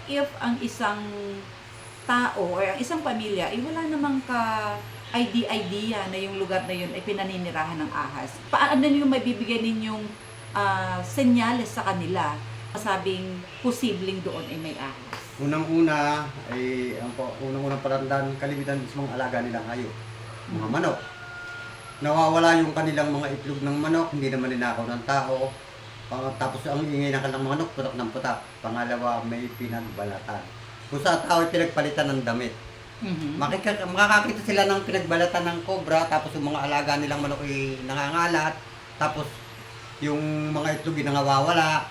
if ang isang tao or ang isang pamilya ay wala namang idea na yung lugar na yun ay pinaninirahan ng ahas? Paano nyo maibibigay ninyong senyales sa kanila sabing posibleng doon ay may ahas? Unang-una ay unang-unang palatandaan kalimitan sa mga alaga nilang hayop, mga manok. Nawawala yung kanilang mga itlog ng manok, hindi naman ninakaw ng tao. Tapos ang ingay ng kanilang manok, putak ng putak. Pangalawa, may pinagbalatan. Kung sa tao ay pinagpalitan ng damit. Makakakita sila ng pinagbalatan ng cobra, tapos yung mga alaga nilang manok ay nangangalat, tapos yung mga itlog ay nawawala.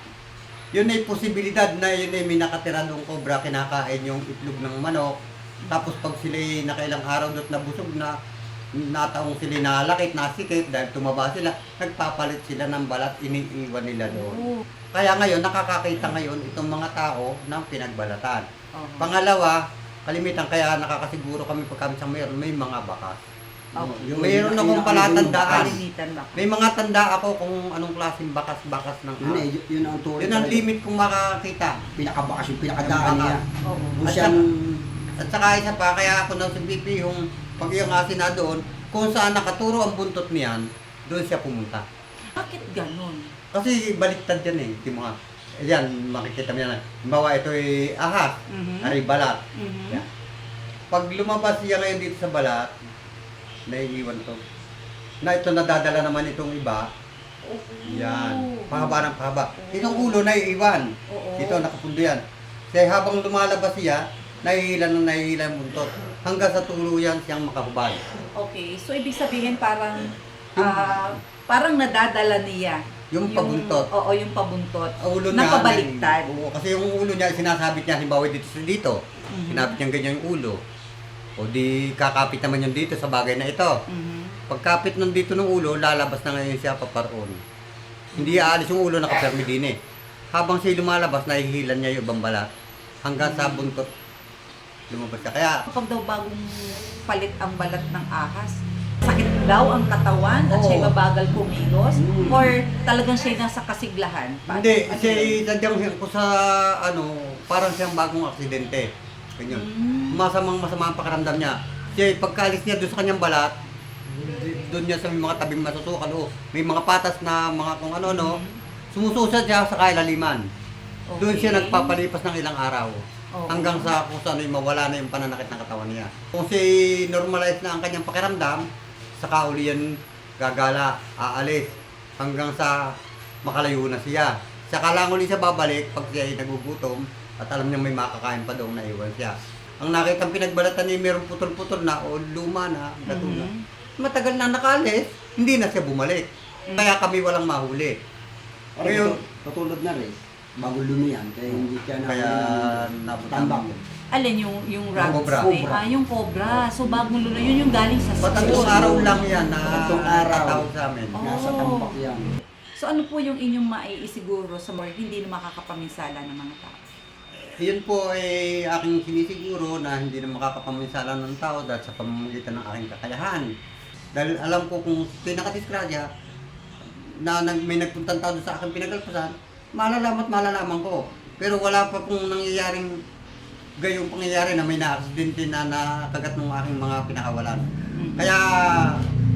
Yun ay posibilidad na yun ay may nakatira ng cobra, kinakain yung itlog ng manok. Tapos pag sila ay nakailang araw do't nabusog na, nataong sila nalakit, nasikip dahil tumaba sila, nagpapalit sila ng balat, iniiwan nila doon. Kaya ngayon, nakakakita ngayon itong mga tao ng pinagbalatan. Pangalawa, kalimitan kaya nakakasiguro kami pag kami sa may mga bakas. Mayroon akong palatandaan. May mga tanda ako kung anong klaseng bakas-bakas ng ahas. Yun ang tuloy. Yun ang limit kong makakita. Pinakabakas yung pinakadaan niya. At saka isa pa, kaya ako nang sabibi yung pag yung asin na doon, kung saan nakaturo ang buntot niyan, doon siya pumunta. Bakit ganun? Kasi baliktad yan eh. Yan, makikita mo yan. Halimbawa, ito ay ahas, ay balat. Yan. Pag lumabas siya ngayon dito sa balat, naiiwan to. Na ito nadadala naman itong iba. Yan. Pahaba ng pahaba. Itong ulo naiiwan. Ito nakapundo yan. Kaya habang lumalabas siya, nahihila ang buntot. Hanggang sa tuluyan siyang makahubad. Okay, so ibig sabihin parang parang nadadala niya. Yung pabuntot. Oo, yung pabuntot. Ulo niya. Napabaliktad. Oo, kasi yung ulo niya, sinasabit niya, halimbawa dito. Sinabit niya ganyan yung ulo. O di kakapit naman yun dito sa bagay na ito. Pagkapit nun dito ng ulo, lalabas na ngayon siya paparoon. Hindi aalis yung ulo, nakapermi din eh. Habang siya lumalabas, nahihilan niya yung ibang balat. Hanggang sa buntot, lumabas siya. Kaya, Kapag daw bagong palit ang balat ng ahas, sakit daw ang katawan at siya mabagal kumilos? Or talagang siya nasa kasiglahan? hindi, siya sadyang ko sa parang siyang bagong aksidente. Ganyan. Masama ang pakiramdam niya. Siya, pagkalis niya doon sa kanyang balat, doon niya sa may mga tabing masusukal o may mga patas na mga kung ano-ano, sumususad siya sa kailaliman. Doon siya nagpapalipas ng ilang araw. Hanggang sa kung saan ay mawala na yung pananakit ng katawan niya. Kung si normalize na ang kanyang pakiramdam, saka uli yan gagala, aalis, hanggang sa makalayo na siya. Saka lang uli siya babalik pag siya ay nagugutom at alam niya may makakain pa doon na iwan siya. Ang nakitang pinagbalatan niya mayroong putol-putol na o luma na, gatuna. Matagal na nakalis, hindi na siya bumalik. Kaya kami walang mahuli. Ngayon, katulad na rin, bago lumiyan, kaya hindi siya Kaya tambak. Alin yung rag cobra. snake? Yung cobra. So bagong lula, yun yung galing sa Batang araw lang yan na Batang araw. tatawag sa amin. Nasa tambak yan. So ano po yung inyong maiisiguro sa mga hindi na makakapaminsala ng mga tao? Yun po ay aking sinisiguro na hindi na makakapaminsala ng tao dahil sa pamamagitan ng aking kakayahan. Dahil alam ko kung pinakadisgrasya na may nagpuntang tao sa aking pinagalpasan, malalaman ko. Pero wala pa pong nangyayaring gayong pangyayari na may na-aksidente na nakagat ng aking mga pinakawalan. Kaya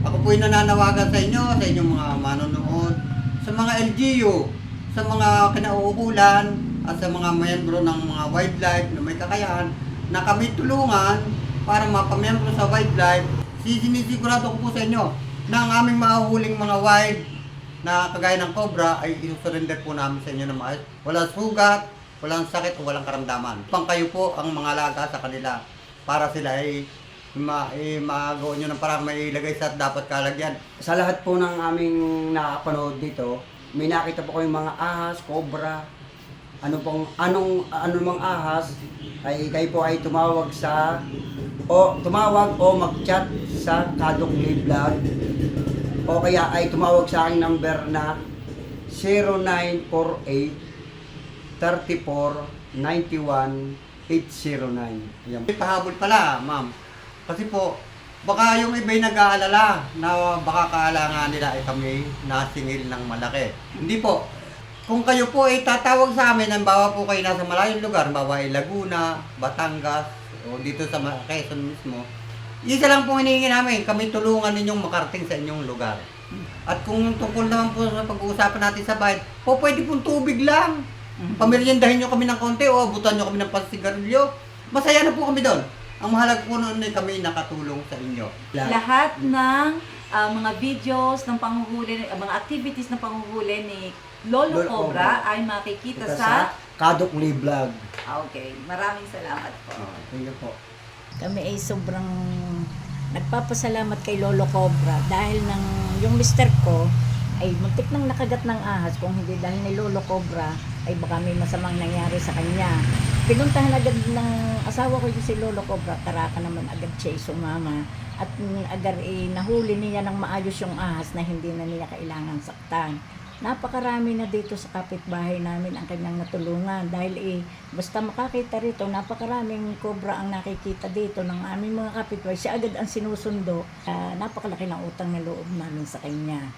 ako po'y nananawagan sa inyo, sa inyong mga manonood, sa mga LGU, sa mga kinauukulan, at sa mga miyembro ng mga wildlife na may kakayahan, na kami tulungan para mapamiyembro sa wildlife. Sinisigurado ko po sa inyo na ang aming mahuhuling mga wild na kagaya ng cobra ay isusurrender po namin sa inyo na maayos. Walang sugat, walang sakit o walang karamdaman. Pang kayo po ang mga alaga sa kanila para sila ay magawa nyo ng parang may ilagay sa dapat kalagyan. Sa lahat po ng aming nakapanood dito, may nakita po kayong mga ahas, cobra, anong mang ahas, ay kayo po ay tumawag o mag-chat sa Kadong Vlog o kaya ay tumawag sa aking number na 0948 34 91 809. May pahabol pala, ma'am. Kasi po, baka yung iba'y nag-aalala na baka kaala nga nila ay kami nasingil ng malaki. Hindi po. kung kayo po ay tatawag sa amin, ang bawa po kayo nasa malayong lugar, bawa ay Laguna, Batangas, o dito sa Quezon mismo, isa lang po hinihingi namin, kami tulungan ninyong makarating sa inyong lugar. At kung tungkol naman po sa pag-uusapan natin sa bayan, po pwede pong tubig lang. Pamilyandahin nyo kami ng konti o abutan nyo kami ng pansigarilyo. Masaya na po kami doon. Ang mahalaga po noon ay kami nakatulong sa inyo. Lahat ng mga videos ng panguhuli, mga activities ng panguhuli ni Lolo Lolo Cobra Cobra ay makikita Ito sa... Kadukli Vlog. Okay, maraming salamat po. Thank you po. Kami ay sobrang nagpapasalamat kay Lolo Cobra dahil yung mister ko ay muntik nang nakagat ng ahas. Kung hindi dahil ni Lolo Cobra ay baka may masamang nangyari sa kanya. Pinuntahan agad ng asawa ko yung si Lolo Cobra, taraka naman agad siya sumama at agad nahuli niya ng maayos yung ahas na hindi na niya kailangan saktan. Napakarami na dito sa kapitbahay namin ang kanyang natulungan dahil basta makakita rito, napakaraming cobra ang nakikita dito ng aming mga kapitbahay. Siya agad ang sinusundo. Napakalaki ng utang na loob namin sa kanya.